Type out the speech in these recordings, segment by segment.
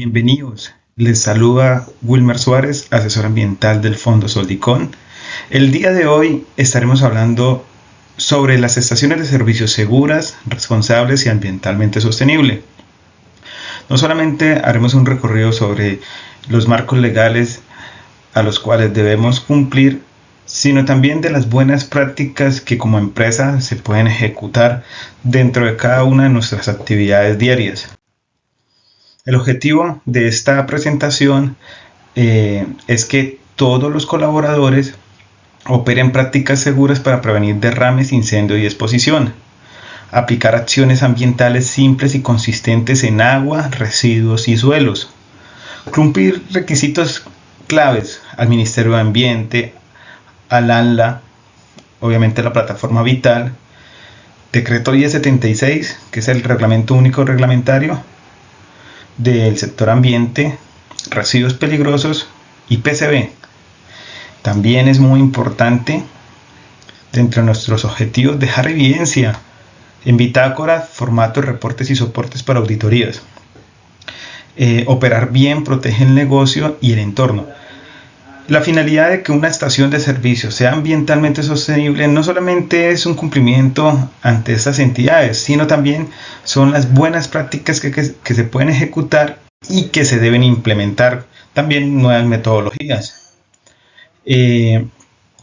Bienvenidos, les saluda Wilmer Suárez, asesor ambiental del Fondo Soldicón. El día de hoy estaremos hablando sobre las estaciones de servicio seguras, responsables y ambientalmente sostenibles. No solamente haremos un recorrido sobre los marcos legales a los cuales debemos cumplir, sino también de las buenas prácticas que como empresa se pueden ejecutar dentro de cada una de nuestras actividades diarias. El objetivo de esta presentación es que todos los colaboradores operen prácticas seguras para prevenir derrames, incendio y exposición. Aplicar acciones ambientales simples y consistentes en agua, residuos y suelos. Cumplir requisitos claves al Ministerio de Ambiente, al ANLA, obviamente la plataforma Vital, Decreto 1076, que es el Reglamento Único Reglamentario del sector ambiente, residuos peligrosos y PCB. También es muy importante dentro de nuestros objetivos dejar evidencia en bitácora, formatos, reportes y soportes para auditorías. Operar bien protege el negocio y el entorno. La finalidad de que una estación de servicio sea ambientalmente sostenible no solamente es un cumplimiento ante estas entidades, sino también son las buenas prácticas que se pueden ejecutar y que se deben implementar, también nuevas metodologías.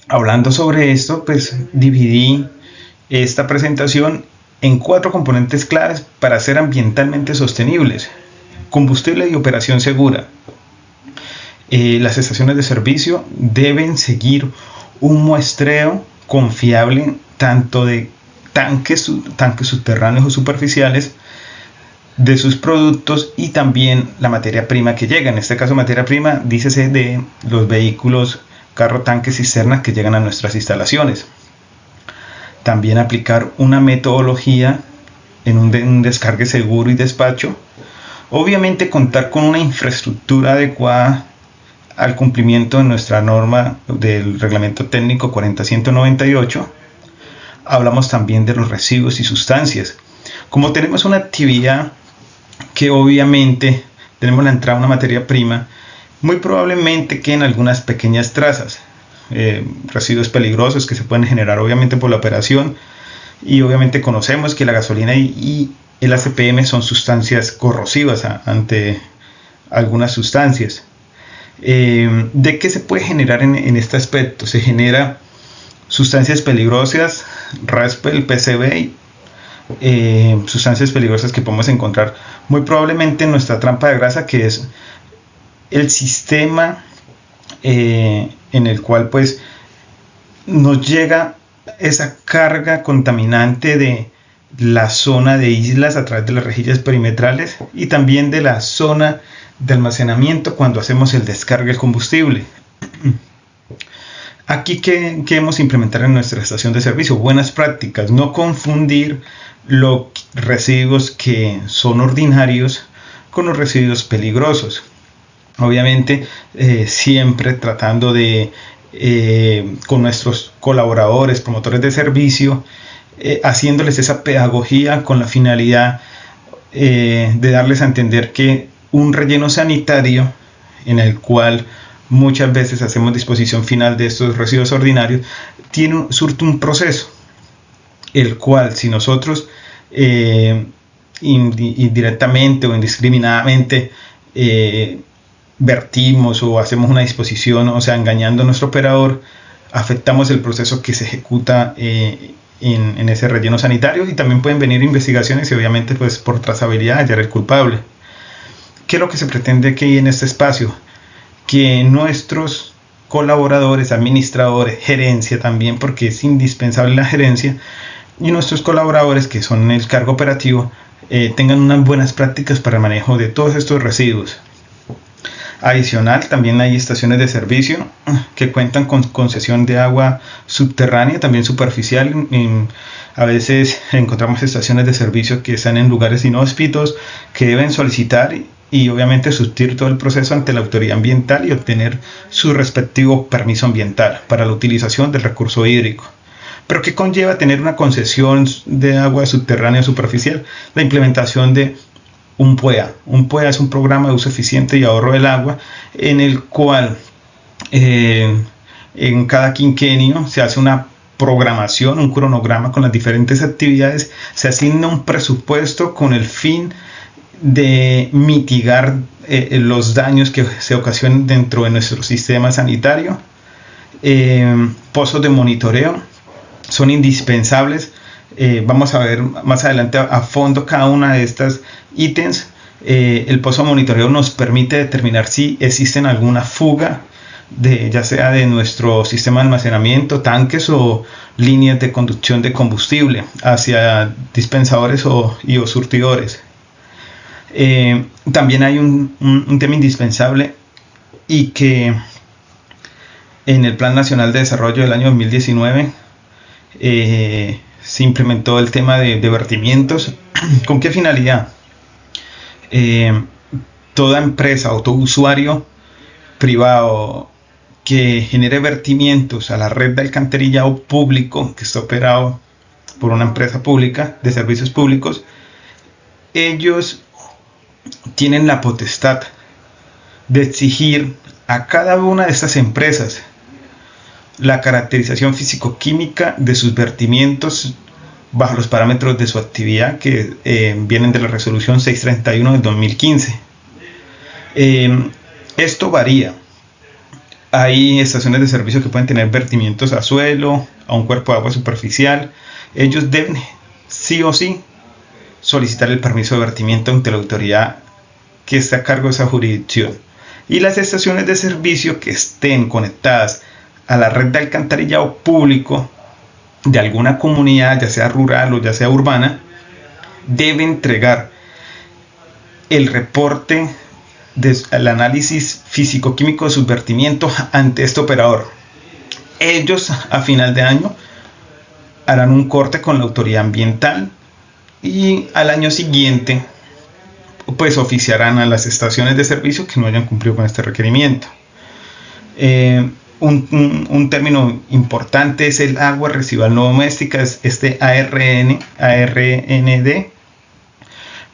Hablando sobre esto, pues dividí esta presentación en 4 componentes claves para ser ambientalmente sostenibles: combustible y operación segura. Las estaciones de servicio deben seguir un muestreo confiable tanto de tanques subterráneos o superficiales de sus productos y también la materia prima que llega. En este caso, materia prima, dícese de los vehículos, carro, tanques, cisternas que llegan a nuestras instalaciones. También aplicar una metodología en un descargue seguro y despacho. Obviamente contar con una infraestructura adecuada al cumplimiento de nuestra norma del Reglamento Técnico 40198. Hablamos también de los residuos y sustancias. Como tenemos una actividad que obviamente tenemos la entrada de una materia prima, muy probablemente queden algunas pequeñas trazas, residuos peligrosos que se pueden generar obviamente por la operación, y obviamente conocemos que la gasolina y el ACPM son sustancias corrosivas ante algunas sustancias. ¿De qué se puede generar en este aspecto? Se genera sustancias peligrosas, raspel, PCB, sustancias peligrosas que podemos encontrar muy probablemente en nuestra trampa de grasa, que es el sistema en el cual pues nos llega esa carga contaminante de la zona de islas a través de las rejillas perimetrales y también de la zona de almacenamiento cuando hacemos el descargue del combustible. Aquí que queremos implementar en nuestra estación de servicio buenas prácticas: no confundir los residuos que son ordinarios con los residuos peligrosos. Obviamente siempre tratando de con nuestros colaboradores, promotores de servicio, haciéndoles esa pedagogía con la finalidad de darles a entender que un relleno sanitario, en el cual muchas veces hacemos disposición final de estos residuos ordinarios, surte un proceso, el cual si nosotros indirectamente o indiscriminadamente vertimos o hacemos una disposición, o sea, engañando a nuestro operador, afectamos el proceso que se ejecuta en ese relleno sanitario, y también pueden venir investigaciones y obviamente pues por trazabilidad hallar el culpable. ¿Qué es lo que se pretende aquí en este espacio? Que nuestros colaboradores, administradores, gerencia también, porque es indispensable la gerencia, y nuestros colaboradores que son el cargo operativo tengan unas buenas prácticas para el manejo de todos estos residuos. Adicional, también hay estaciones de servicio que cuentan con concesión de agua subterránea, también superficial. A veces encontramos estaciones de servicio que están en lugares inhóspitos, que deben solicitar y obviamente surtir todo el proceso ante la autoridad ambiental y obtener su respectivo permiso ambiental para la utilización del recurso hídrico. ¿Pero qué conlleva tener una concesión de agua subterránea superficial? La implementación de un PUEA. Un PUEA es un programa de uso eficiente y ahorro del agua, en el cual en cada quinquenio se hace una programación, un cronograma con las diferentes actividades, se asigna un presupuesto con el fin de mitigar los daños que se ocasionan dentro de nuestro sistema sanitario. Pozos de monitoreo son indispensables. Vamos a ver más adelante a fondo cada una de estas ítems. El pozo de monitoreo nos permite determinar si existen alguna fuga, ya sea de nuestro sistema de almacenamiento, tanques o líneas de conducción de combustible hacia dispensadores o surtidores. También hay un tema indispensable, y que en el Plan Nacional de Desarrollo del año 2019 se implementó el tema de vertimientos. ¿Con qué finalidad? Toda empresa o todo usuario privado que genere vertimientos a la red de alcantarillado público que está operado por una empresa pública de servicios públicos, ellos tienen la potestad de exigir a cada una de estas empresas la caracterización físico-química de sus vertimientos bajo los parámetros de su actividad que vienen de la resolución 631 del 2015. Esto varía. Hay estaciones de servicio que pueden tener vertimientos a suelo, a un cuerpo de agua superficial. Ellos deben sí o sí solicitar el permiso de vertimiento ante la autoridad que está a cargo de esa jurisdicción. Y las estaciones de servicio que estén conectadas a la red de alcantarillado público de alguna comunidad, ya sea rural o ya sea urbana, deben entregar el reporte del análisis físico-químico de sus vertimientos ante este operador. Ellos a final de año harán un corte con la autoridad ambiental y al año siguiente pues oficiarán a las estaciones de servicio que no hayan cumplido con este requerimiento. Un término importante es el agua residual no doméstica, es este ARND,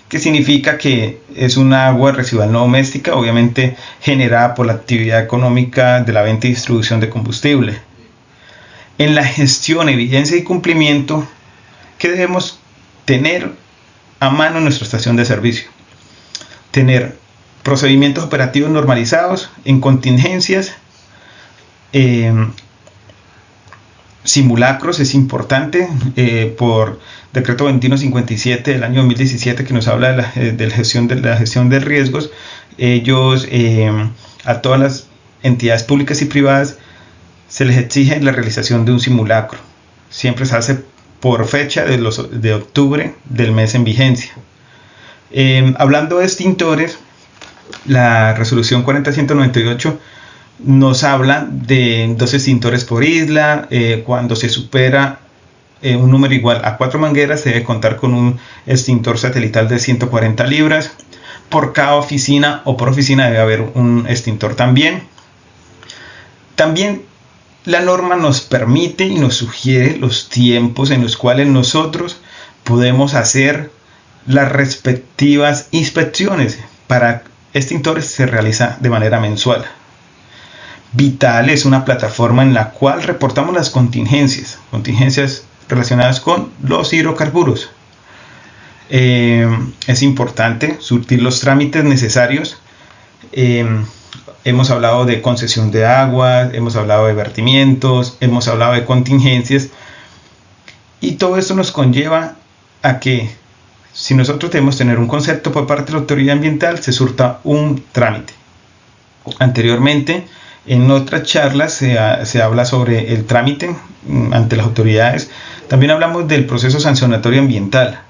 que significa que es un agua residual no doméstica, obviamente generada por la actividad económica de la venta y distribución de combustible. En la gestión, evidencia y cumplimiento, ¿qué debemos tener a mano en nuestra estación de servicio? Tener procedimientos operativos normalizados en contingencias, simulacros es importante, por decreto 2157 del año 2017, que nos habla de la gestión de riesgos. Ellos, a todas las entidades públicas y privadas, se les exige la realización de un simulacro. Siempre se hace por fecha de octubre del mes en vigencia. Hablando de extintores, la resolución 40198 nos habla de 2 extintores por isla. Cuando se supera un número igual a 4 mangueras, se debe contar con un extintor satelital de 140 libras. Por cada oficina o por oficina debe haber un extintor también. También la norma nos permite y nos sugiere los tiempos en los cuales nosotros podemos hacer las respectivas inspecciones. Para extintores se realiza de manera mensual. Vital es una plataforma en la cual reportamos las contingencias relacionadas con los hidrocarburos. Es importante surtir los trámites necesarios. Hemos hablado de concesión de agua, hemos hablado de vertimientos, hemos hablado de contingencias, y todo esto nos conlleva a que, si nosotros debemos tener un concepto por parte de la autoridad ambiental, se surta un trámite. Anteriormente, en otras charlas se habla sobre el trámite ante las autoridades. También hablamos del proceso sancionatorio ambiental,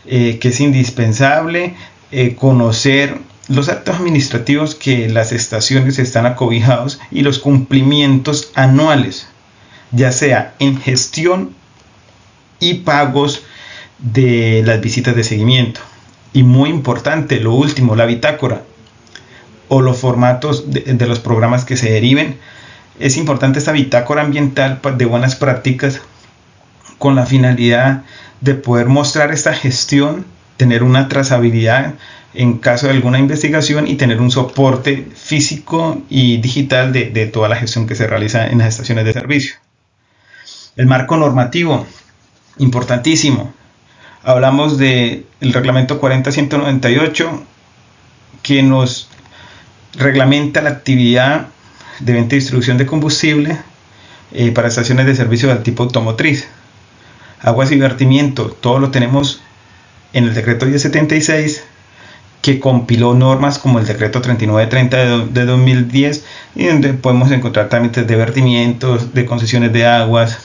que es indispensable conocer los actos administrativos que las estaciones están acobijados y los cumplimientos anuales, ya sea en gestión y pagos de las visitas de seguimiento. Y muy importante, lo último, la bitácora o los formatos de los programas que se deriven. Es importante esta bitácora ambiental de buenas prácticas, con la finalidad de poder mostrar esta gestión, tener una trazabilidad en caso de alguna investigación y tener un soporte físico y digital de toda la gestión que se realiza en las estaciones de servicio. El marco normativo, importantísimo. Hablamos del reglamento 40.198 que nos reglamenta la actividad de venta y distribución de combustible para estaciones de servicio del tipo automotriz. Aguas y vertimiento, todo lo tenemos en el decreto 1076, que compiló normas como el decreto 3930 de 2010, y donde podemos encontrar trámites de vertimientos, de concesiones de aguas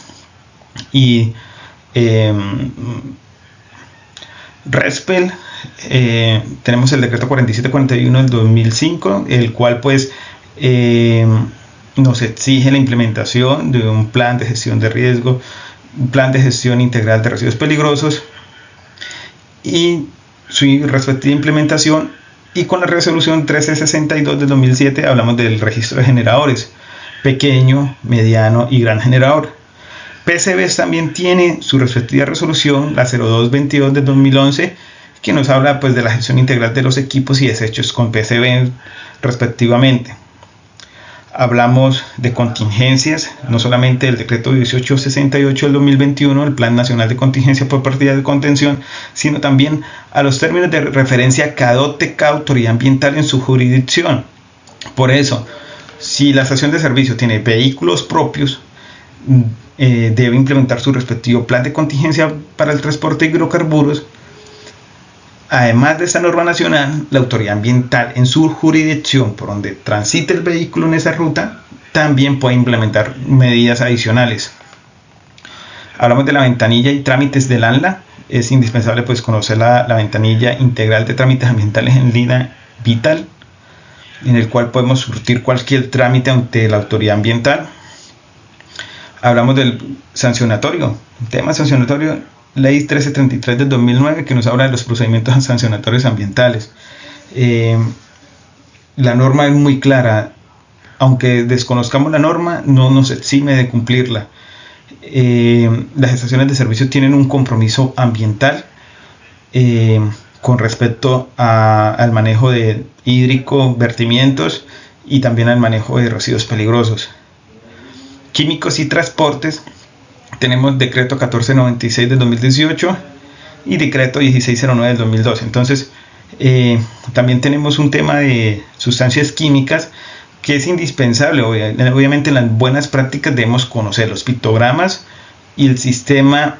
y RESPEL. Tenemos el decreto 4741 del 2005, el cual pues nos exige la implementación de un plan de gestión de riesgo, un plan de gestión integral de residuos peligrosos y su respectiva implementación. Y con la resolución 1362 del 2007 hablamos del registro de generadores, pequeño, mediano y gran generador. PCBs también tiene su respectiva resolución, la 0222 del 2011, que nos habla pues de la gestión integral de los equipos y desechos con PCB respectivamente. Hablamos de contingencias, no solamente del decreto 1868 del 2021, el Plan Nacional de Contingencia por Partida de Contención, sino también a los términos de referencia que adopte cada autoridad ambiental en su jurisdicción. Por eso, si la estación de servicio tiene vehículos propios, debe implementar su respectivo plan de contingencia para el transporte de hidrocarburos. Además de esta norma nacional, la autoridad ambiental en su jurisdicción por donde transite el vehículo en esa ruta también puede implementar medidas adicionales. Hablamos de la ventanilla y trámites del ANLA. Es indispensable pues conocer la ventanilla integral de trámites ambientales en línea Vital, en el cual podemos surtir cualquier trámite ante la autoridad ambiental. Hablamos del sancionatorio. El tema sancionatorio, Ley 1333 del 2009, que nos habla de los procedimientos sancionatorios ambientales. La norma es muy clara. Aunque desconozcamos la norma, no nos exime de cumplirla. Las estaciones de servicio tienen un compromiso ambiental con respecto al manejo de hídrico, vertimientos y también al manejo de residuos peligrosos. Químicos y transportes, tenemos decreto 1496 del 2018 y decreto 1609 del 2012. Entonces, también tenemos un tema de sustancias químicas que es indispensable. Obviamente en las buenas prácticas debemos conocer los pictogramas y el sistema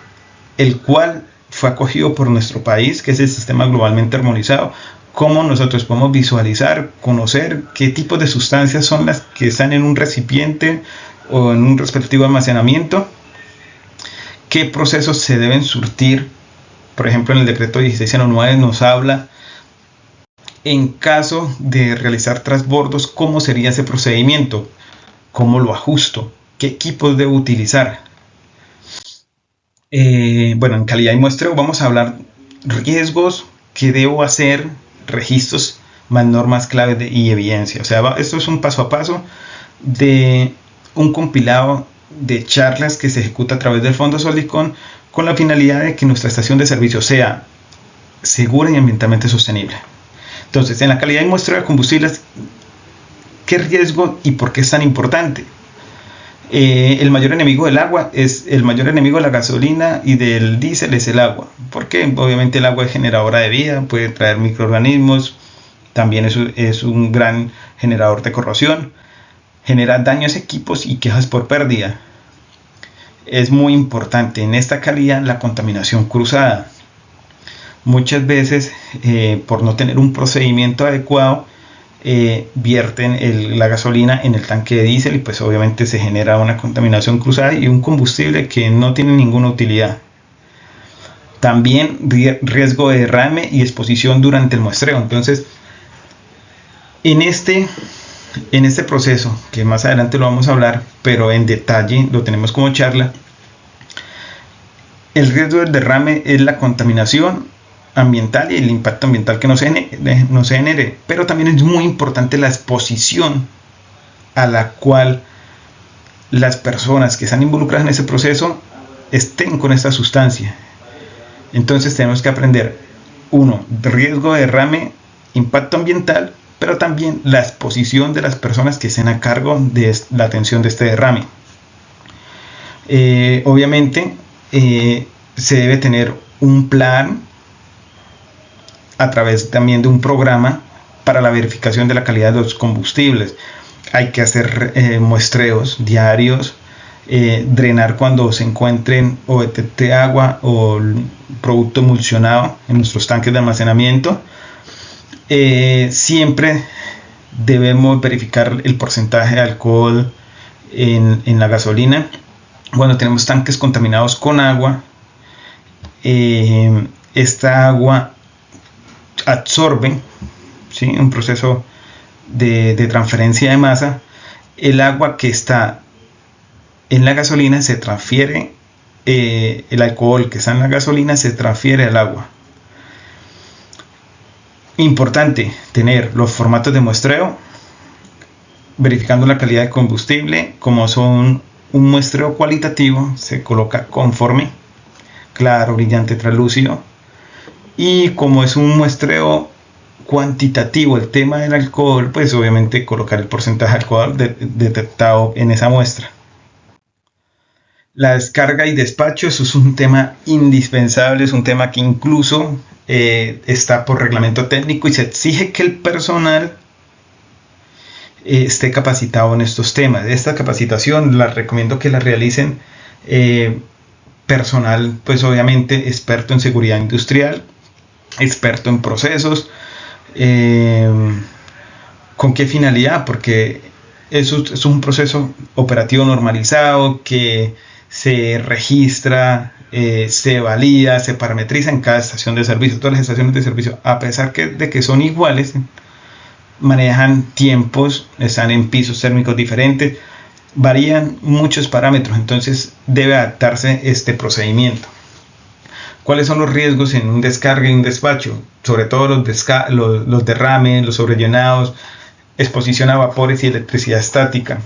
el cual fue acogido por nuestro país, que es el sistema globalmente armonizado. Cómo nosotros podemos visualizar, conocer qué tipos de sustancias son las que están en un recipiente o en un respectivo almacenamiento, qué procesos se deben surtir. Por ejemplo, en el decreto 1609 nos habla, en caso de realizar transbordos, cómo sería ese procedimiento, cómo lo ajusto, qué equipos debo utilizar. Bueno, en calidad y muestreo vamos a hablar riesgos, qué debo hacer, registros, más normas claves y evidencia. O sea, esto es un paso a paso de un compilado de charlas que se ejecuta a través del Fondo Solicon con la finalidad de que nuestra estación de servicio sea segura y ambientalmente sostenible. Entonces, en la calidad y muestreo de combustibles, ¿qué riesgo y por qué es tan importante? El mayor enemigo del agua es el mayor enemigo de la gasolina y del diésel es el agua. ¿Por qué? Obviamente el agua es generadora de vida, puede traer microorganismos, también es un gran generador de corrosión, genera daños a equipos y quejas por pérdida. Es muy importante en esta calidad la contaminación cruzada. Muchas veces, por no tener un procedimiento adecuado, vierten la gasolina en el tanque de diésel y pues obviamente se genera una contaminación cruzada y un combustible que no tiene ninguna utilidad. También riesgo de derrame y exposición durante el muestreo. Entonces, en este proceso, que más adelante lo vamos a hablar, pero en detalle lo tenemos como charla, el riesgo del derrame es la contaminación ambiental y el impacto ambiental que no se genere, pero también es muy importante la exposición a la cual las personas que están involucradas en ese proceso estén con esta sustancia. Entonces tenemos que aprender, 1, riesgo de derrame impacto ambiental, pero también la exposición de las personas que estén a cargo de la atención de este derrame. Obviamente se debe tener un plan a través también de un programa para la verificación de la calidad de los combustibles. Hay que hacer muestreos diarios, drenar cuando se encuentren o detecte agua o producto emulsionado en nuestros tanques de almacenamiento. Siempre debemos verificar el porcentaje de alcohol en la gasolina. Cuando tenemos tanques contaminados con agua, esta agua absorbe, ¿sí?, un proceso de transferencia de masa. El agua que está en la gasolina se transfiere, el alcohol que está en la gasolina se transfiere al agua. Importante tener los formatos de muestreo, verificando la calidad de combustible. Como son un muestreo cualitativo, se coloca conforme, claro, brillante, translúcido. Y como es un muestreo cuantitativo, el tema del alcohol, pues obviamente colocar el porcentaje de alcohol detectado en esa muestra. La descarga y despacho, eso es un tema indispensable, es un tema que incluso está por reglamento técnico y se exige que el personal esté capacitado en estos temas. Esta capacitación la recomiendo que la realicen personal, pues obviamente experto en seguridad industrial, experto en procesos. ¿Con qué finalidad? Porque eso es un proceso operativo normalizado que se registra, se valida, se parametriza en cada estación de servicio. Todas las estaciones de servicio, a pesar de que son iguales, manejan tiempos, están en pisos térmicos diferentes, varían muchos parámetros, entonces debe adaptarse este procedimiento. ¿Cuáles son los riesgos en un descargue y un despacho? Sobre todo los derrames, los sobrellenados, exposición a vapores y electricidad estática.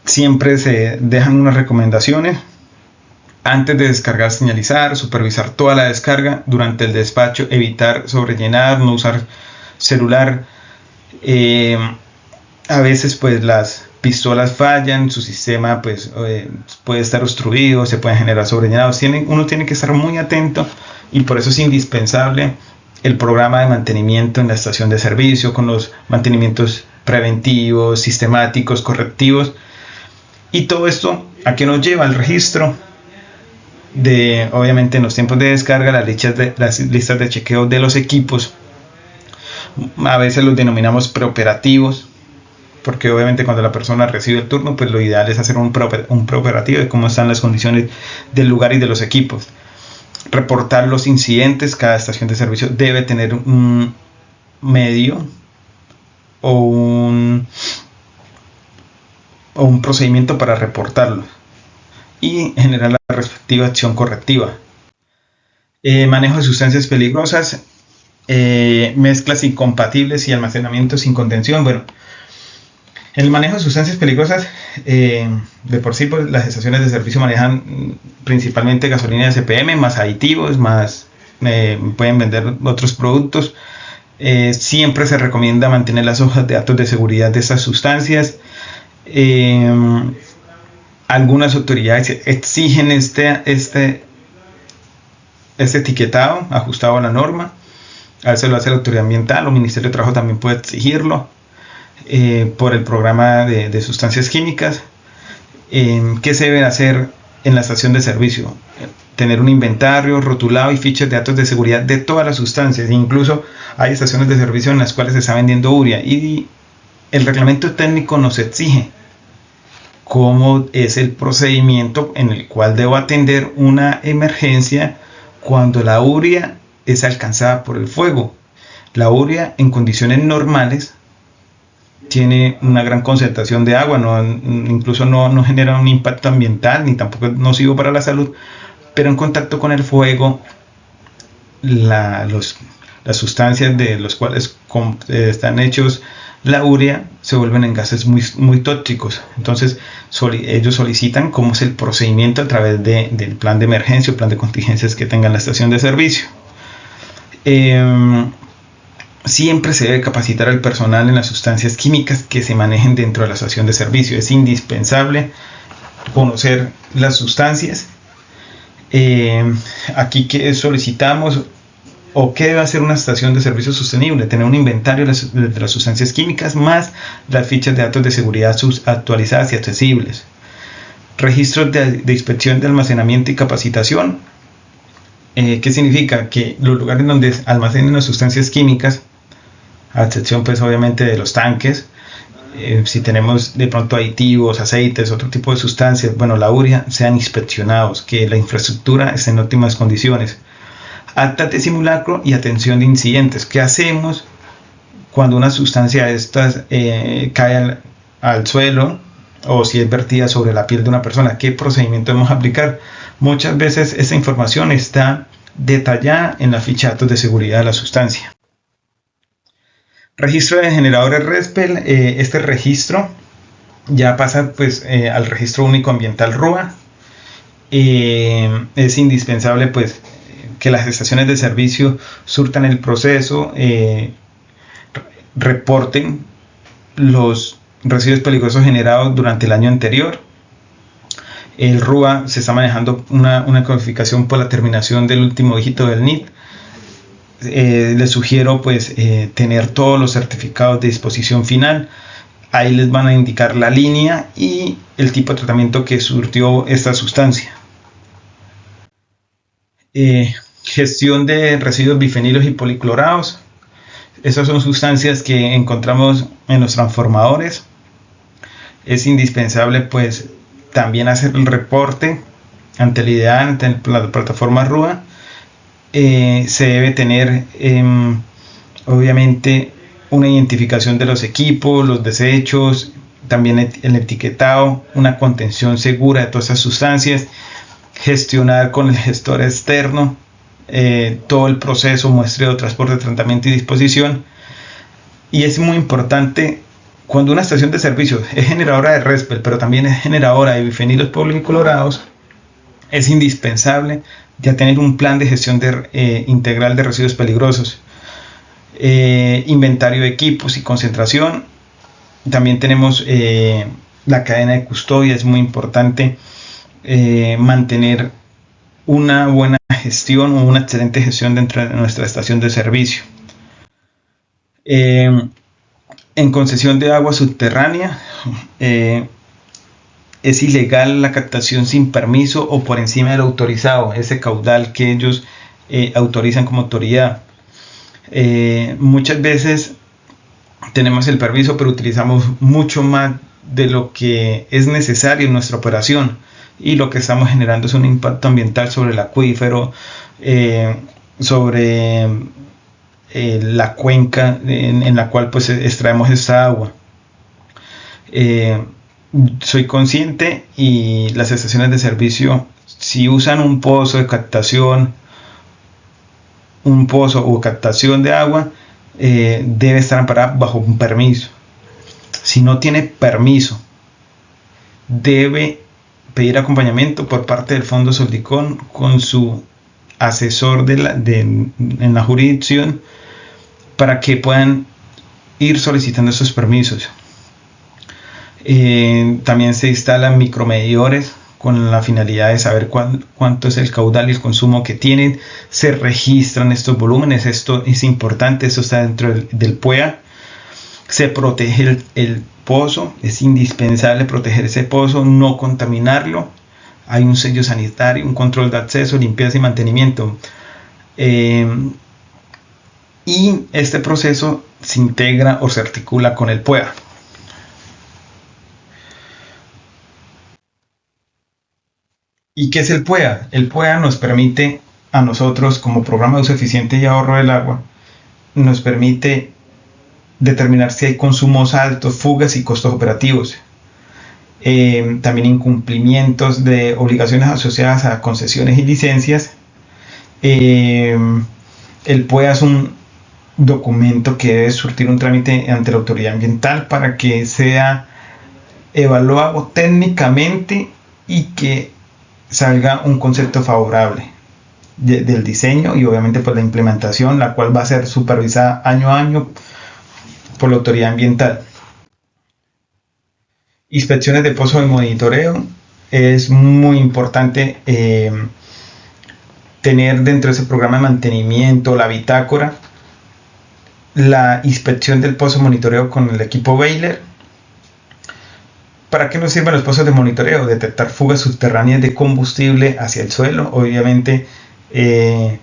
Siempre se dejan unas recomendaciones. Antes de descargar, señalizar, supervisar toda la descarga. Durante el despacho, evitar sobrellenar, no usar celular. A veces pues las pistolas fallan, su sistema pues puede estar obstruido, se pueden generar sobrellenados. Uno tiene que estar muy atento y por eso es indispensable el programa de mantenimiento en la estación de servicio, con los mantenimientos preventivos, sistemáticos, correctivos. Y todo esto, ¿a qué nos lleva? El registro de, obviamente en los tiempos de descarga, las listas de chequeo de los equipos. A veces los denominamos preoperativos, porque obviamente cuando la persona recibe el turno, pues lo ideal es hacer un preoperativo de cómo están las condiciones del lugar y de los equipos. Reportar los incidentes. Cada estación de servicio debe tener un medio o un procedimiento para reportarlos y generar la respectiva acción correctiva. Manejo de sustancias peligrosas, mezclas incompatibles y almacenamiento sin contención. Bueno, el manejo de sustancias peligrosas, de por sí pues, las estaciones de servicio manejan principalmente gasolina de CPM, más aditivos, más pueden vender otros productos. Siempre se recomienda mantener las hojas de datos de seguridad de estas sustancias. Algunas autoridades exigen este etiquetado ajustado a la norma. A veces lo hace la autoridad ambiental o el Ministerio de Trabajo también puede exigirlo por el programa de sustancias químicas. ¿Qué se debe hacer en la estación de servicio? Tener un inventario rotulado y fichas de datos de seguridad de todas las sustancias. Incluso hay estaciones de servicio en las cuales se está vendiendo urea y el reglamento técnico nos exige cómo es el procedimiento en el cual debo atender una emergencia cuando la urea es alcanzada por el fuego. La urea en condiciones normales tiene una gran concentración de agua, incluso no genera un impacto ambiental ni tampoco es nocivo para la salud, pero en contacto con el fuego las sustancias de los cuales están hechos la urea se vuelven en gases muy tóxicos. Entonces ellos solicitan cómo es el procedimiento a través del plan de emergencia o plan de contingencias que tenga la estación de servicio. Siempre se debe capacitar al personal en las sustancias químicas que se manejen dentro de la estación de servicio. Es indispensable conocer las sustancias. Aquí que solicitamos o qué debe hacer una estación de servicio sostenible: tener un inventario de las sustancias químicas más las fichas de datos de seguridad actualizadas y accesibles, registros de inspección de almacenamiento y capacitación. ¿Qué significa? Que los lugares donde almacenen las sustancias químicas, a excepción pues obviamente de los tanques, si tenemos de pronto aditivos, aceites, otro tipo de sustancias, bueno, la urea, sean inspeccionados, que la infraestructura esté en óptimas condiciones. Actas de simulacro y atención de incidentes. ¿Qué hacemos cuando una sustancia de estas cae al suelo, o si es vertida sobre la piel de una persona? ¿Qué procedimiento debemos aplicar? Muchas veces esta información está detallada en la ficha de datos de seguridad de la sustancia. Registro de generadores RESPEL. Este registro ya pasa pues al registro único ambiental RUA. Es indispensable pues que las estaciones de servicio surtan el proceso, reporten los residuos peligrosos generados durante el año anterior. El RUA se está manejando una codificación por la terminación del último dígito del NIT. Les sugiero pues tener todos los certificados de disposición final. Ahí les van a indicar la línea y el tipo de tratamiento que surtió esta sustancia. Gestión de residuos bifenilos y policlorados. Esas son sustancias que encontramos en los transformadores. Es indispensable pues también hacer el reporte ante el IDEAN, ante la plataforma RUA. Se debe tener obviamente una identificación de los equipos, los desechos, también el etiquetado, una contención segura de todas esas sustancias, gestionar con el gestor externo todo el proceso, muestreo, transporte, tratamiento y disposición. Y es muy importante, cuando una estación de servicio es generadora de RESPEL, pero también es generadora de bifenilos policlorados, es indispensable ya tener un plan de gestión integral de residuos peligrosos, inventario de equipos y concentración. También tenemos la cadena de custodia. Es muy importante mantener una buena gestión o una excelente gestión dentro de nuestra estación de servicio. En concesión de agua subterránea, es ilegal la captación sin permiso o por encima del autorizado, ese caudal que ellos autorizan como autoridad. Muchas veces tenemos el permiso, pero utilizamos mucho más de lo que es necesario en nuestra operación, y lo que estamos generando es un impacto ambiental sobre el acuífero, sobre la cuenca en la cual pues extraemos esta agua. Soy consciente, y las estaciones de servicio, si usan un pozo de captación, un pozo o captación de agua, debe estar amparada bajo un permiso. Si no tiene permiso, debe pedir acompañamiento por parte del Fondo Soldicón con su asesor en la jurisdicción, para que puedan ir solicitando esos permisos. También se instalan micromedidores con la finalidad de saber cuánto es el caudal y el consumo que tienen. Se registran estos volúmenes. Esto es importante, esto está dentro del PUEA. Se protege el pozo, es indispensable proteger ese pozo, no contaminarlo. Hay un sello sanitario, un control de acceso, limpieza y mantenimiento. Y este proceso se integra o se articula con el PUEA. ¿Y qué es el PUEA? El PUEA nos permite a nosotros, como programa de uso eficiente y ahorro del agua, nos permite determinar si hay consumos altos, fugas y costos operativos. También incumplimientos de obligaciones asociadas a concesiones y licencias. El PUEA es un documento que debe surtir un trámite ante la autoridad ambiental para que sea evaluado técnicamente y que salga un concepto favorable. del diseño y obviamente pues la implementación, la cual va a ser supervisada año a año por la autoridad ambiental. Inspecciones de pozo de monitoreo. Es muy importante tener dentro de ese programa de mantenimiento la bitácora, la inspección del pozo de monitoreo con el equipo Baylor. ¿Para qué nos sirven los pozos de monitoreo? Detectar fugas subterráneas de combustible hacia el suelo. Obviamente se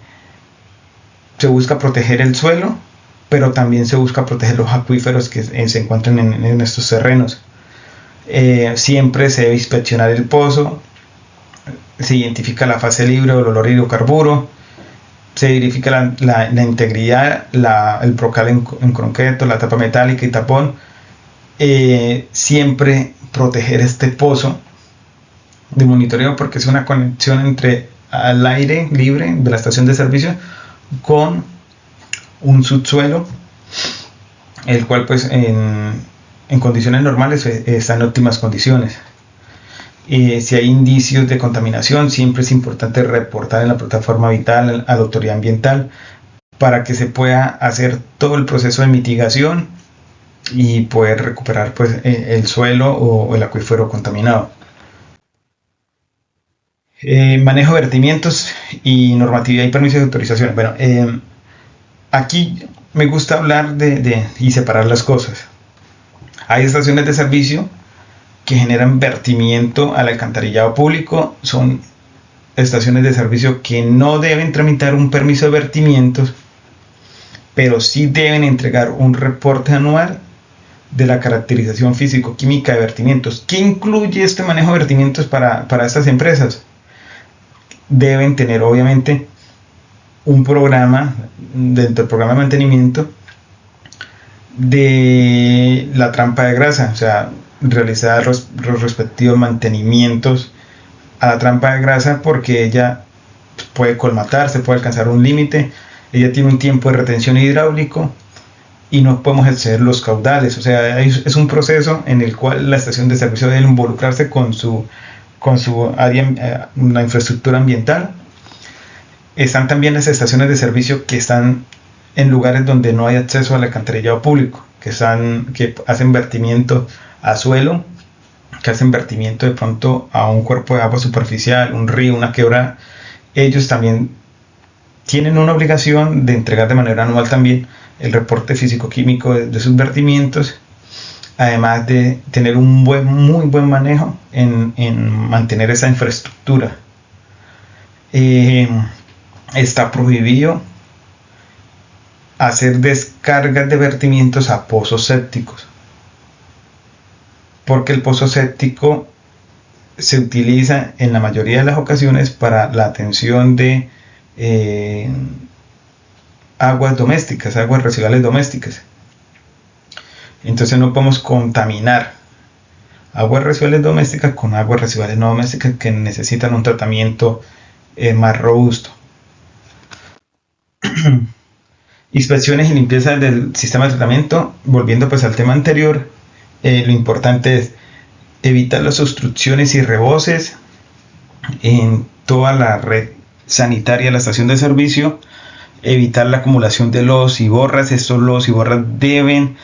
busca proteger el suelo, pero también se busca proteger los acuíferos que se encuentran en estos terrenos. Siempre se debe inspeccionar el pozo, se identifica la fase libre o el olor hidrocarburo, se verifica la integridad, el brocal en concreto, la tapa metálica y tapón. Siempre proteger este pozo de monitoreo porque es una conexión entre al aire libre de la estación de servicio con un subsuelo, el cual pues en condiciones normales está en óptimas condiciones. Si hay indicios de contaminación, siempre es importante reportar en la plataforma vital a la autoridad ambiental para que se pueda hacer todo el proceso de mitigación y poder recuperar pues el suelo o el acuífero contaminado. Manejo de vertimientos y normatividad y permisos de autorización. Bueno, aquí me gusta hablar y separar las cosas. Hay estaciones de servicio que generan vertimiento al alcantarillado público. Son estaciones de servicio que no deben tramitar un permiso de vertimientos, pero sí deben entregar un reporte anual de la caracterización físico-química de vertimientos. ¿Qué incluye este manejo de vertimientos para estas empresas? Deben tener obviamente un programa dentro del programa de mantenimiento de la trampa de grasa, o sea, realizar los respectivos mantenimientos a la trampa de grasa porque ella puede colmatarse, puede alcanzar un límite, ella tiene un tiempo de retención hidráulico y no podemos exceder los caudales. O sea, es un proceso en el cual la estación de servicio debe involucrarse con su área, una infraestructura ambiental. Están también las estaciones de servicio que están en lugares donde no hay acceso al alcantarillado público, que hacen vertimiento a suelo, que hacen vertimiento de pronto a un cuerpo de agua superficial, un río, una quebrada. Ellos también tienen una obligación de entregar de manera anual también el reporte físico-químico de sus vertimientos, además de tener un muy buen manejo en mantener esa infraestructura. Está prohibido hacer descargas de vertimientos a pozos sépticos, porque el pozo séptico se utiliza en la mayoría de las ocasiones para la atención de aguas domésticas, aguas residuales domésticas. Entonces no podemos contaminar aguas residuales domésticas con aguas residuales no domésticas que necesitan un tratamiento más robusto. Inspecciones y limpieza del sistema de tratamiento. Volviendo pues al tema anterior, lo importante es evitar las obstrucciones y reboses en toda la red sanitaria de la estación de servicio, evitar la acumulación de lodos y borras. Estos lodos y borras deben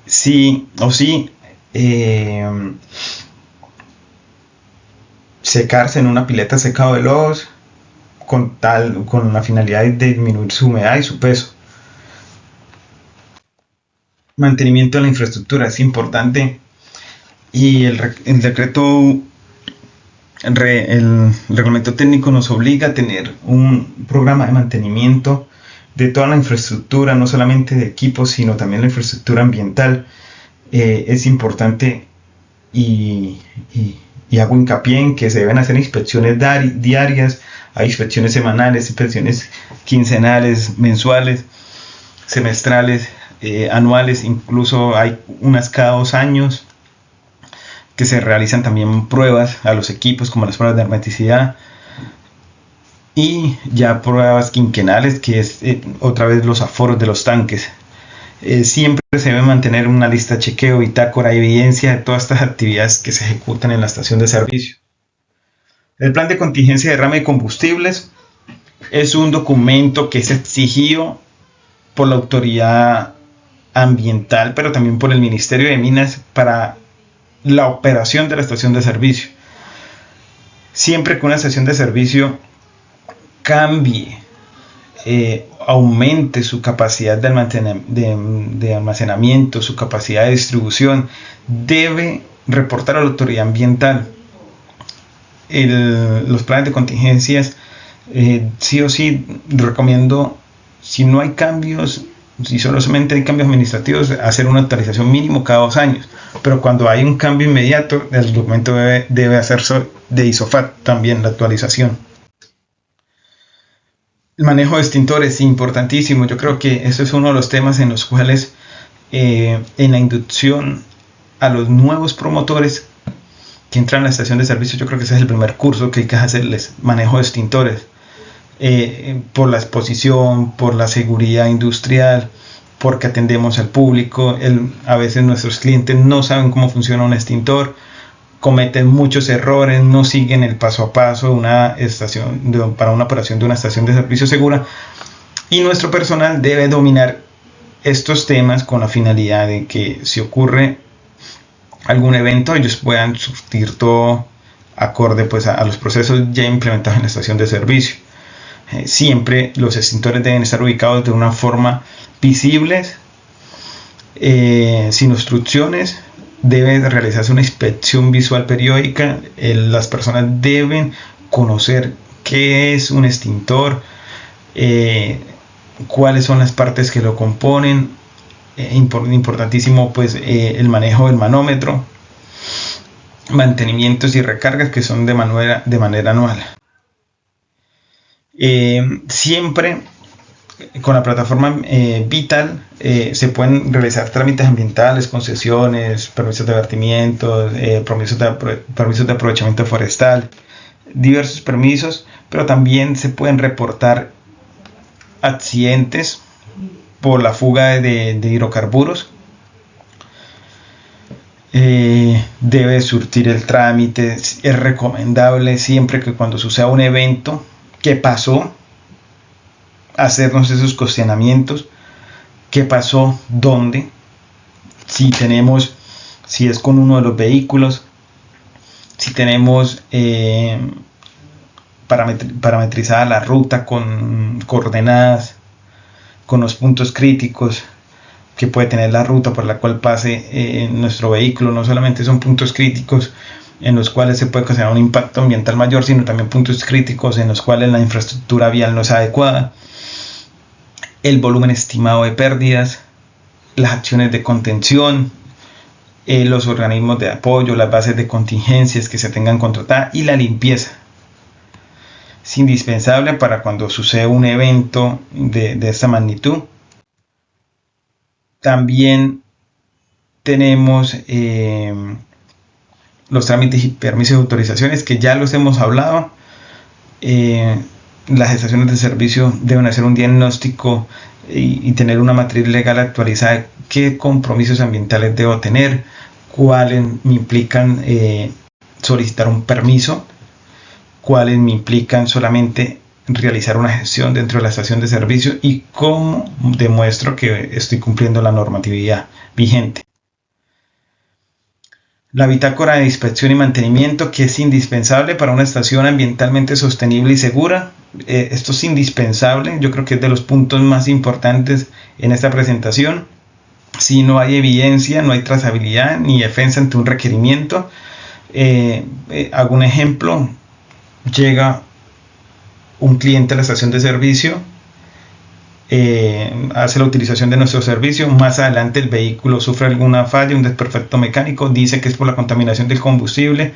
sí o sí secarse en una pileta secado de lodos con la finalidad de disminuir su humedad y su peso. Mantenimiento de la infraestructura es importante y el reglamento técnico nos obliga a tener un programa de mantenimiento de toda la infraestructura, no solamente de equipos, sino también la infraestructura ambiental. Es importante y hago hincapié en que se deben hacer inspecciones diarias, hay inspecciones semanales, inspecciones quincenales, mensuales, semestrales, anuales, incluso hay unas cada 2 años que se realizan también pruebas a los equipos, como las pruebas de hermeticidad, y ya pruebas quinquenales, que es otra vez los aforos de los tanques. Siempre se debe mantener una lista de chequeo, bitácora, evidencia de todas estas actividades que se ejecutan en la estación de servicio. El plan de contingencia de derrame de combustibles Es un documento que es exigido por la autoridad ambiental, pero también por el Ministerio de Minas para la operación de la estación de servicio. Siempre que una estación de servicio cambie, aumente su capacidad de almacenamiento, su capacidad de distribución, debe reportar a la autoridad ambiental. Los planes de contingencias, sí o sí recomiendo, si no hay cambios, si solamente hay cambios administrativos, hacer una actualización mínimo cada 2 años, pero cuando hay un cambio inmediato, el documento debe hacerse de ISOFAT también la actualización. El manejo de extintores, importantísimo. Yo creo que eso es uno de los temas en los cuales en la inducción a los nuevos promotores que entran a la estación de servicio, yo creo que ese es el primer curso que hay que hacerles, manejo de extintores, por la exposición, por la seguridad industrial, porque atendemos al público. A veces nuestros clientes no saben cómo funciona un extintor, cometen muchos errores, no siguen el paso a paso para una operación de una estación de servicio segura, y nuestro personal debe dominar estos temas con la finalidad de que si ocurre algún evento ellos puedan surtir todo acorde pues a los procesos ya implementados en la estación de servicio. Siempre los extintores deben estar ubicados de una forma visibles, sin obstrucciones. Debe realizarse una inspección visual periódica. Las personas deben conocer qué es un extintor, cuáles son las partes que lo componen. Importantísimo pues el manejo del manómetro, mantenimientos y recargas que son de manera anual. Siempre con la plataforma Vital se pueden realizar trámites ambientales, concesiones, permisos de vertimiento, permisos de aprovechamiento forestal, diversos permisos, pero también se pueden reportar accidentes por la fuga de hidrocarburos. Debe surtir el trámite. Es recomendable siempre que cuando suceda un evento, ¿qué pasó? Hacernos esos cuestionamientos. ¿Qué pasó? ¿Dónde? Si es con uno de los vehículos, si tenemos parametrizada la ruta con coordenadas, con los puntos críticos que puede tener la ruta por la cual pase nuestro vehículo. No solamente son puntos críticos en los cuales se puede ocasionar un impacto ambiental mayor, sino también puntos críticos en los cuales la infraestructura vial no es adecuada, el volumen estimado de pérdidas, las acciones de contención, los organismos de apoyo, las bases de contingencias que se tengan contratadas y la limpieza. Es indispensable para cuando sucede un evento de esta magnitud. También tenemos los trámites y permisos y autorizaciones, que ya los hemos hablado. Las estaciones de servicio deben hacer un diagnóstico y tener una matriz legal actualizada de qué compromisos ambientales debo tener, cuáles me implican solicitar un permiso, cuáles me implican solamente realizar una gestión dentro de la estación de servicio y cómo demuestro que estoy cumpliendo la normatividad vigente. La bitácora de inspección y mantenimiento, que es indispensable para una estación ambientalmente sostenible y segura. Esto es indispensable, yo creo que es de los puntos más importantes en esta presentación. Si no hay evidencia, no hay trazabilidad ni defensa ante un requerimiento. Hago un ejemplo: llega un cliente a la estación de servicio, hace la utilización de nuestro servicio, más adelante el vehículo sufre alguna falla, un desperfecto mecánico, dice que es por la contaminación del combustible.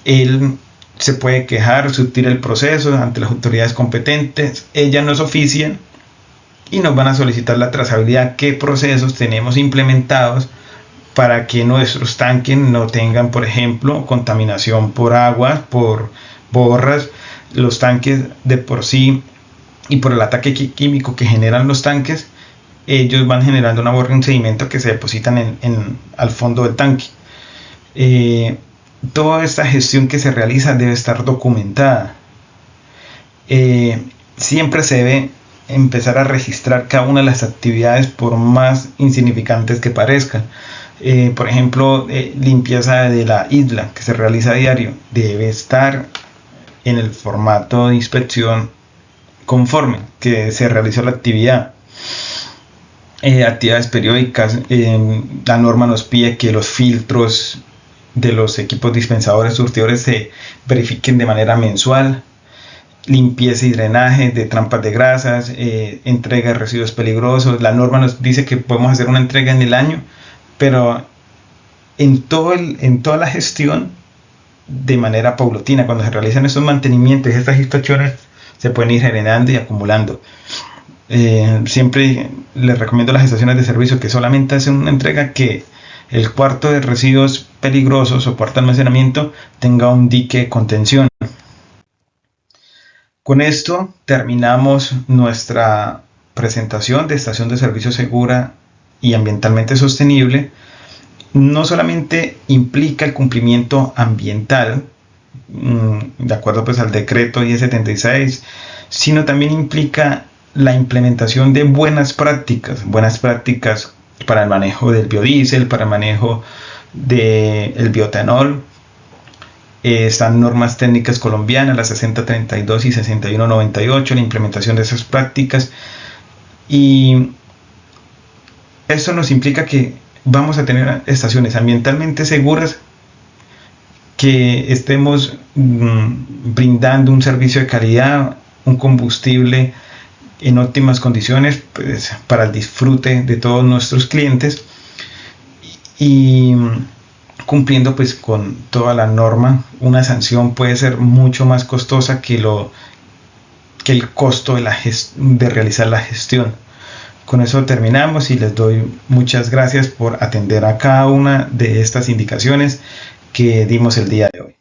Él se puede quejar, surtir el proceso ante las autoridades competentes. Ellas nos ofician y nos van a solicitar la trazabilidad, qué procesos tenemos implementados para que nuestros tanques no tengan, por ejemplo, contaminación por agua, por borras. Los tanques de por sí y por el ataque químico que generan los tanques, ellos van generando una borra y un sedimento que se depositan al fondo del tanque. Toda esta gestión que se realiza debe estar documentada. siempre se debe empezar a registrar cada una de las actividades por más insignificantes que parezcan. Por ejemplo, limpieza de la isla que se realiza a diario debe estar en el formato de inspección conforme que se realizó la actividad. Actividades periódicas, la norma nos pide que los filtros de los equipos dispensadores surtidores se verifiquen de manera mensual. Limpieza y drenaje de trampas de grasas, entrega de residuos peligrosos. La norma nos dice que podemos hacer una entrega en el año, pero en toda la gestión de manera paulatina. Cuando se realizan estos mantenimientos y estas inspecciones, se pueden ir generando y acumulando. Siempre les recomiendo a las estaciones de servicio que solamente hacen una entrega, que el cuarto de residuos peligrosos o cuarto de almacenamiento tenga un dique de contención. Con esto terminamos nuestra presentación de estación de servicio segura y ambientalmente sostenible. No solamente implica el cumplimiento ambiental, de acuerdo pues al decreto 1076, sino también implica la implementación de buenas prácticas para el manejo del biodiesel, para el manejo del bioetanol. Están normas técnicas colombianas, las 6032 y 6198, la implementación de esas prácticas, y esto nos implica que vamos a tener estaciones ambientalmente seguras, que estemos brindando un servicio de calidad, un combustible en óptimas condiciones pues, para el disfrute de todos nuestros clientes, y cumpliendo pues con toda la norma. Una sanción puede ser mucho más costosa que el costo de realizar la gestión. Con eso terminamos y les doy muchas gracias por atender a cada una de estas indicaciones que dimos el día de hoy.